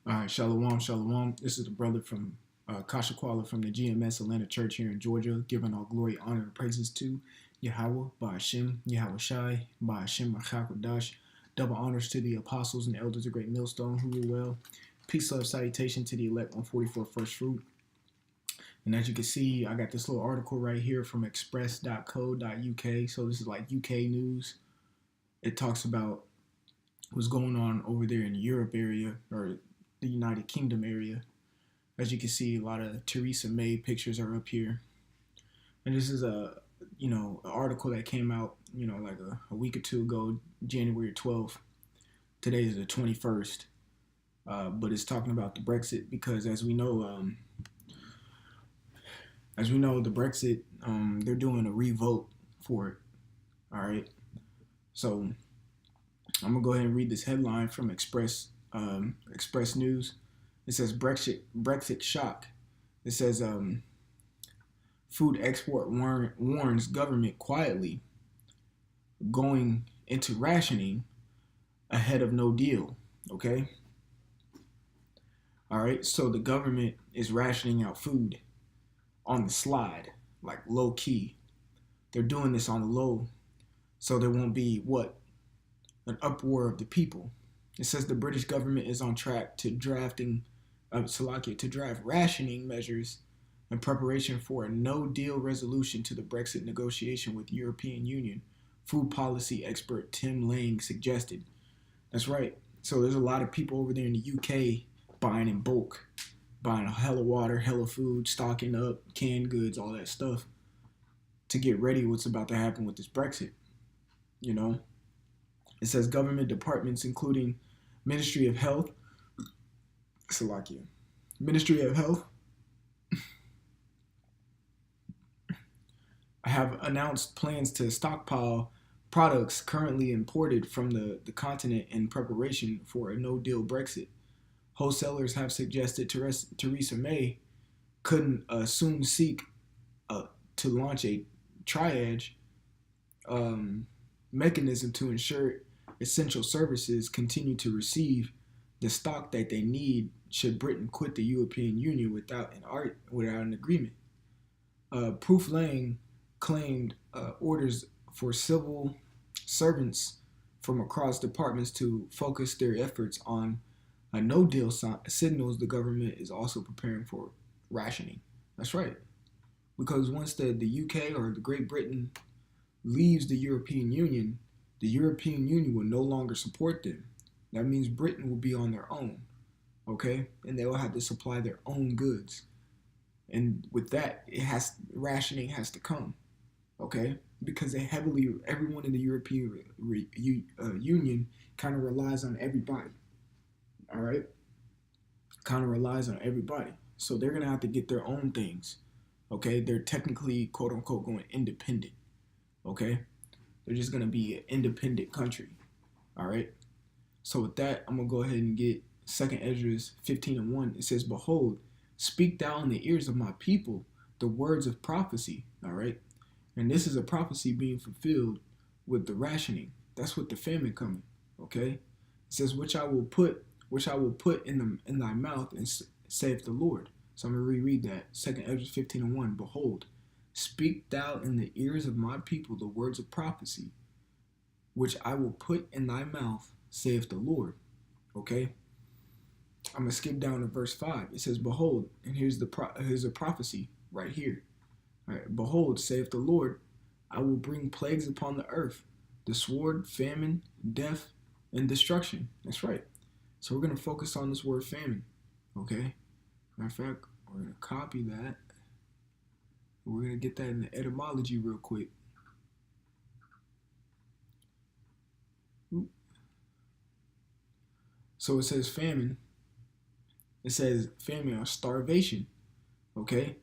All right, shalom, shalom. This is the brother from Kasha Kwala from the GMS Atlanta Church here in Georgia, giving all glory, honor, and praises to Yahweh, Ba'ashem, Yahweh Shai, Ba'ashem, Machakodash. Double honors to the apostles and elders of Great Millstone who rule well. Peace, love, salutation to the elect on 44 First Fruit. And as you can see, I got this little article right here from express.co.uk. So this is like UK news. It talks about what's going on over there in the Europe area or the United Kingdom area. As you can see, a lot of Theresa May pictures are up here. And this is an article that came out, like a week or two ago, January 12th. Today is the 21st. But it's talking about the Brexit because as we know, the Brexit, they're doing a revote for it. All right. So I'm gonna go ahead and read this headline from Express News. It says Brexit shock. It says food export warns government quietly going into rationing ahead of no deal. Okay. All right. So the government is rationing out food on the slide, like low key. They're doing this on the low, so there won't be an uproar of the people. It says the British government is on track to draft rationing measures in preparation for a no-deal resolution to the Brexit negotiation with European Union. Food policy expert Tim Lang suggested. That's right. So there's a lot of people over there in the UK buying in bulk, buying a hella water, hella food, stocking up, canned goods, all that stuff to get ready what's about to happen with this Brexit. It says government departments including Ministry of Health, Ministry of Health have announced plans to stockpile products currently imported from the continent in preparation for a no-deal Brexit. Wholesalers have suggested Theresa May couldn't soon seek to launch a triage mechanism to ensure essential services continue to receive the stock that they need should Britain quit the European Union without an agreement. Proof Lang claimed orders for civil servants from across departments to focus their efforts on a no-deal signals the government is also preparing for rationing. That's right. Because once the UK or the Great Britain leaves the European Union will no longer support them. That means Britain will be on their own, okay? And they will have to supply their own goods. And with that, rationing has to come, okay? Because everyone in the European Union kind of relies on everybody, all right? Kind of relies on everybody. So they're going to have to get their own things, okay? They're technically, quote unquote, going independent, okay? They're just going to be an independent country, all right? So with that, I'm going to go ahead and get 2nd Ezra 15:1. It says, behold, speak thou in the ears of my people the words of prophecy, all right? And this is a prophecy being fulfilled with the rationing. That's with the famine coming, okay? It says, which I will put in thy mouth, and saith the Lord. So I'm going to reread that. 2nd Ezra 15:1. Behold, speak thou in the ears of my people the words of prophecy, which I will put in thy mouth, saith the Lord. Okay? I'm going to skip down to verse 5. It says, behold, and here's a prophecy right here. All right, behold, saith the Lord, I will bring plagues upon the earth, the sword, famine, death, and destruction. That's right. So we're going to focus on this word famine. Okay? Matter of fact, we're going to copy that. We're going to get that in the etymology real quick. So it says famine. It says famine or starvation. Okay?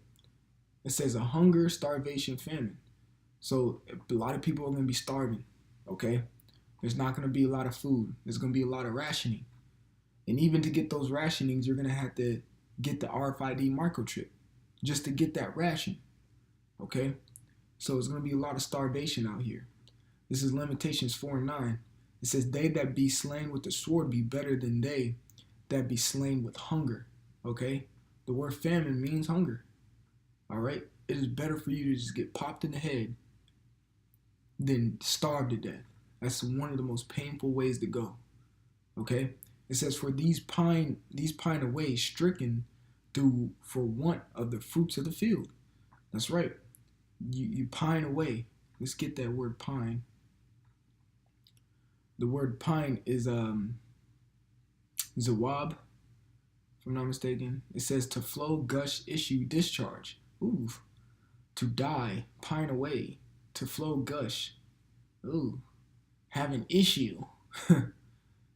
It says a hunger, starvation, famine. So a lot of people are going to be starving. Okay? There's not going to be a lot of food. There's going to be a lot of rationing. And even to get those rationings, you're going to have to get the RFID microchip just to get that ration. Okay? So it's going to be a lot of starvation out here. This is Lamentations 4:9. It says, they that be slain with the sword be better than they that be slain with hunger. Okay? The word famine means hunger. All right? It is better for you to just get popped in the head than starve to death. That's one of the most painful ways to go. Okay? It says, for these pine away, stricken through for want of the fruits of the field. That's right. You pine away. Let's get that word pine. The word pine is zawab, if I'm not mistaken. It says to flow, gush, issue, discharge. Ooh. To die, pine away. To flow, gush. Ooh. Have an issue.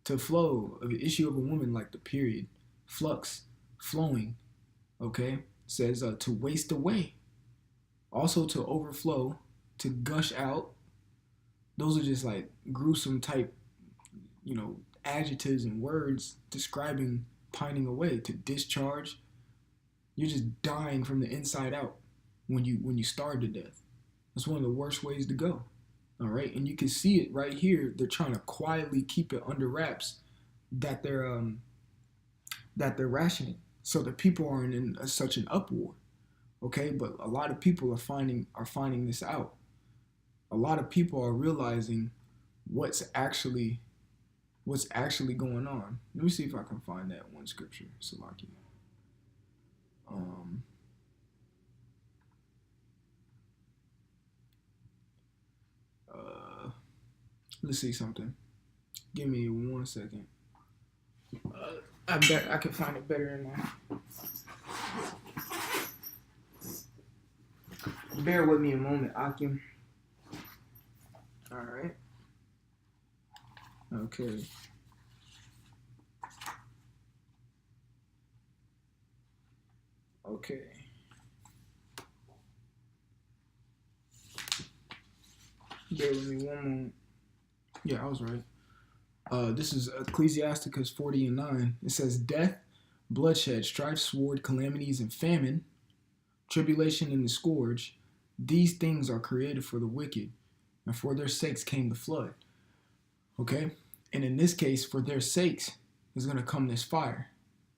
To flow, an issue of a woman like the period. Flux, flowing. Okay? It says to waste away. Also to overflow, to gush out. Those are just like gruesome type, adjectives and words describing pining away. To discharge, you're just dying from the inside out when you starve to death. That's one of the worst ways to go. All right, and you can see it right here. They're trying to quietly keep it under wraps that they're rationing, so the people aren't in such an uproar. Okay, but a lot of people are finding this out. A lot of people are realizing what's actually going on. Let me see if I can find that one scripture, Salaki. Let's see something. Give me 1 second. I bet I can find it better in my. Bear with me a moment, Akim. All right. Okay. Okay. Bear with me one moment. Yeah, I was right. This is Ecclesiasticus 40:9. It says, death, bloodshed, strife, sword, calamities, and famine, tribulation, and the scourge, these things are created for the wicked, and for their sakes came the flood. Okay? And in this case, for their sakes is going to come this fire.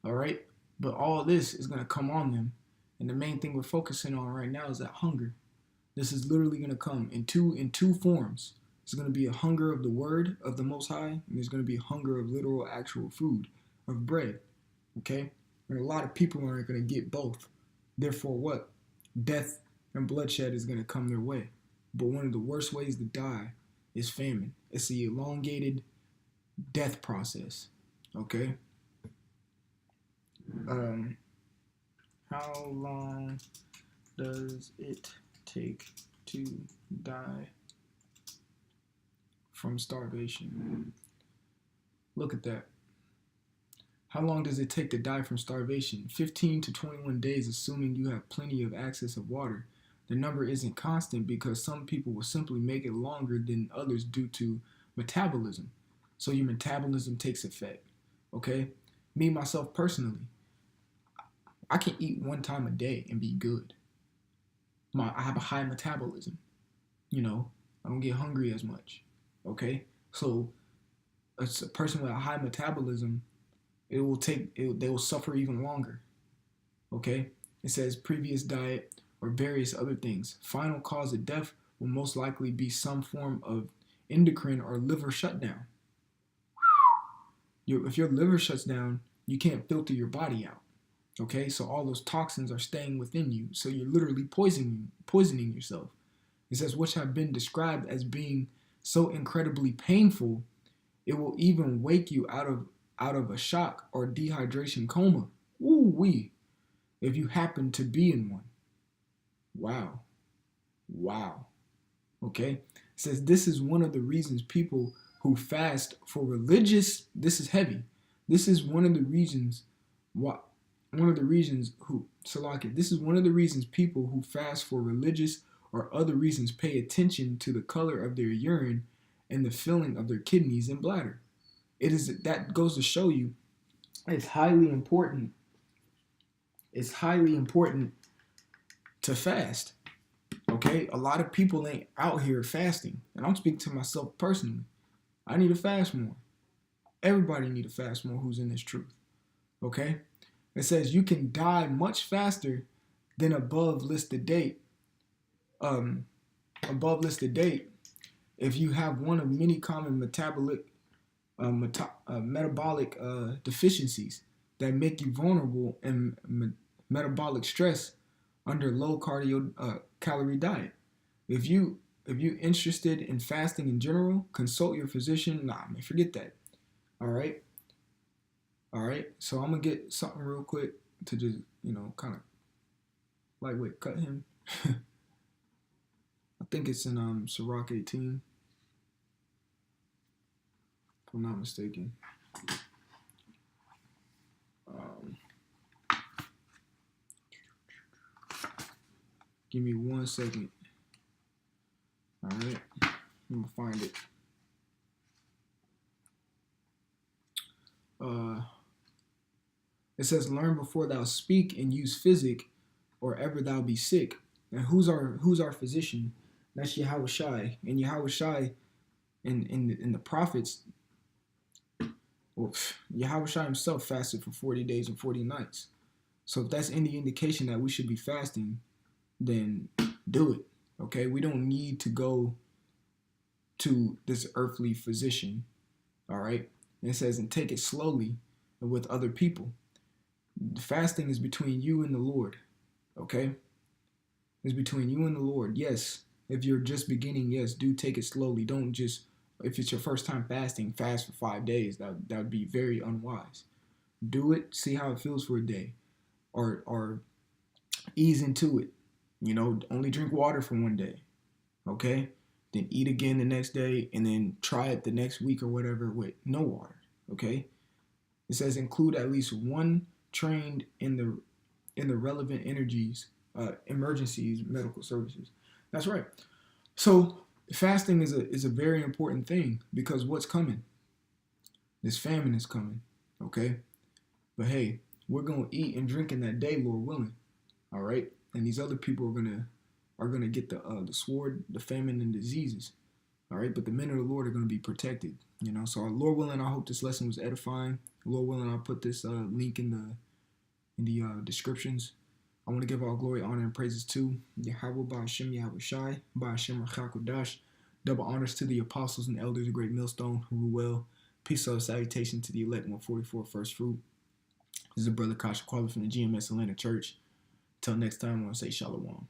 All right? But all of this is going to come on them. And the main thing we're focusing on right now is that hunger. This is literally going to come in two forms. There's going to be a hunger of the word of the Most High, and there's going to be a hunger of literal, actual food, of bread. Okay? And a lot of people aren't going to get both. Therefore, what? Death and bloodshed is going to come their way. But one of the worst ways to die is famine. It's the elongated death process. Okay? How long does it take to die from starvation? Look at that. How long does it take to die from starvation? 15 to 21 days, assuming you have plenty of access of water. The number isn't constant because some people will simply make it longer than others due to metabolism. So your metabolism takes effect. Okay? Me, myself, personally, I can eat 1 time a day and be good. I have a high metabolism. I don't get hungry as much. Okay? So a person with a high metabolism, they will suffer even longer. Okay? It says previous diet or various other things. Final cause of death will most likely be some form of endocrine or liver shutdown. If your liver shuts down, you can't filter your body out. Okay, so all those toxins are staying within you. So you're literally poisoning yourself. It says, which have been described as being so incredibly painful, it will even wake you out of a shock or dehydration coma. Ooh-wee. If you happen to be in one. Wow. Okay? It says this is one of the reasons people who fast for religious, this is heavy. This is one of the reasons people who fast for religious or other reasons pay attention to the color of their urine and the filling of their kidneys and bladder. That goes to show you it's highly important. It's highly important to fast. Okay? A lot of people ain't out here fasting. And I'm speaking to myself personally. I need to fast more. Everybody need to fast more who's in this truth. Okay? It says you can die much faster than above listed date. Um, above listed date if you have one of many common metabolic deficiencies that make you vulnerable and metabolic stress under low calorie diet. If you interested in fasting in general, consult your physician. Nah, man, forget that. All right, all right. So I'm gonna get something real quick to just kind of lightweight cut him. I think it's in Sirach 18, if I'm not mistaken. Um, Give me 1 second. All right, I'm gonna find it. It says, "Learn before thou speak, and use physic, or ever thou be sick." And who's our physician? That's Yahweh Shai. And Yahweh Shai in the prophets, well, Yahweh Shai himself fasted for 40 days and 40 nights. So if that's any indication that we should be fasting, then do it. Okay? We don't need to go to this earthly physician. All right? And it says, and take it slowly and with other people. Fasting is between you and the Lord. Okay? It's between you and the Lord. Yes, if you're just beginning, yes, do take it slowly. Don't just, if it's your first time fasting, fast for 5 days. That would be very unwise. Do it, see how it feels for a day, or ease into it. Only drink water for 1 day. Okay? Then eat again the next day, and then try it the next week or whatever with no water. Okay? It says include at least one trained in the relevant emergencies medical services. That's right. So fasting is a very important thing because what's coming? This famine is coming. Okay? But hey, we're gonna eat and drink in that day, Lord willing. All right? And these other people are gonna get the sword, the famine, and diseases. All right, but the men of the Lord are going to be protected. So Lord willing, I hope this lesson was edifying. Lord willing, I'll put this link in the descriptions. I want to give all glory, honor, and praises to Yahweh Ba'ashem Yahweh Shai, Ba'ashem Rachakodash. Double honors to the apostles and elders of Great Millstone who rule well. Peace, love, salutation to the elect 144 first fruit. This is a brother Kasha Quali from the GMS Atlanta Church. Till next time, I want to say shalom.